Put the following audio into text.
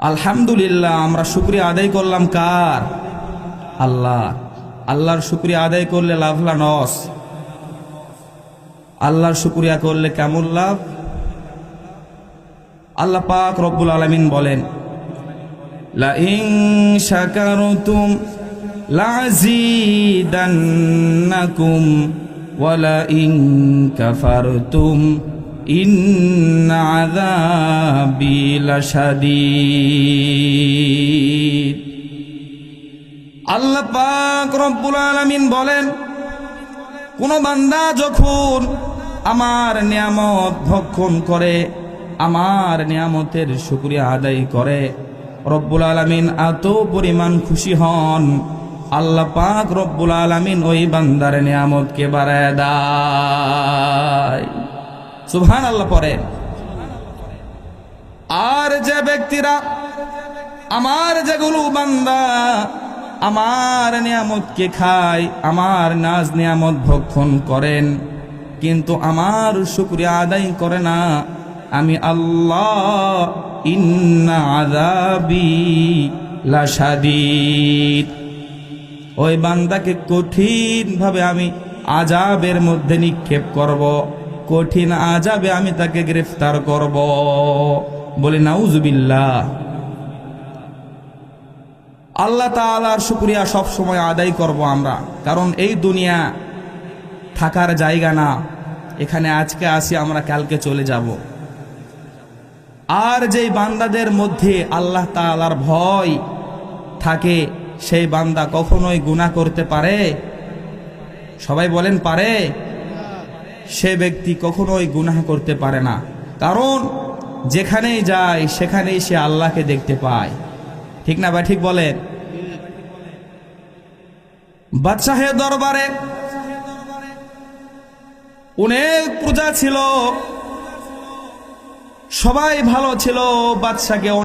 আলহামদুলিল্লাহ আমরা শুকরিয়া আদায় করলাম কার? আল্লাহ। আল্লাহর শুকরিয়া আদায় করলে লাভ না লস? আল্লাহর শুকরিয়া করলে কেমন লাভ? আল্লাহ পাক রব্বুল আলামিন বলেন, লা ইন শাকারতুম লাযীদান্নাকুম ওয়া লা ইন কাফারতুম ইন্না আযাবি লাশাদীদ। আল্লাহ পাক রব্বুল আলামিন বলেন, কোন বান্দা যখন আমার নিয়ামত ভক্ষণ করে, আমার নিয়ামতের শুকরিয়া আদায় করে, রব্বুল আলামিন এত পরিমাণ খুশি হন, আল্লাহ পাক রব্বুল আলামিন ওই বান্দার নিয়ামতকে বাড়ায় দেয়। সুবহানাল্লাহ পড়েন। আর যে ব্যক্তিরা, আমার যেগুলো বান্দা আমার নিয়ামতকে খায়, আমার নাজ নিয়ামত ভক্ষণ করেন, কিন্তু আমার শুকরিয়া আদায় করে না, আমি আল্লাহ ইন্না আযাবি লাশাদীদ, ওই বান্দাকে কঠিন ভাবে আমি আযাবের মধ্যে নিক্ষেপ করব, কঠিন আযাবে আমি তাকে গ্রেফতার করব। বলি নাউজুবিল্লাহ। আল্লাহ তাআলার শুকরিয়া সব সময় আদায় করব আমরা, কারণ এই দুনিয়া থাকার জায়গা না। এখানে আজকে আসি, আমরা কালকে চলে যাব। আর যেই বান্দাদের মধ্যে আল্লাহ তাআলার ভয় থাকে, সেই বান্দা কখনোই গুনাহ করতে পারে? সবাই বলেন পারে? সে ব্যক্তি কখনোই গুনাহ করতে পারে না, কারণ যেখানেই যায় সেখানেই সে আল্লাহকে দেখতে পায়। ঠিক না ভাই? ঠিক বলেন। বাদশাহের দরবারে অনেক প্রজা ছিল, সবাই ভালো ছিল, বাদশাকে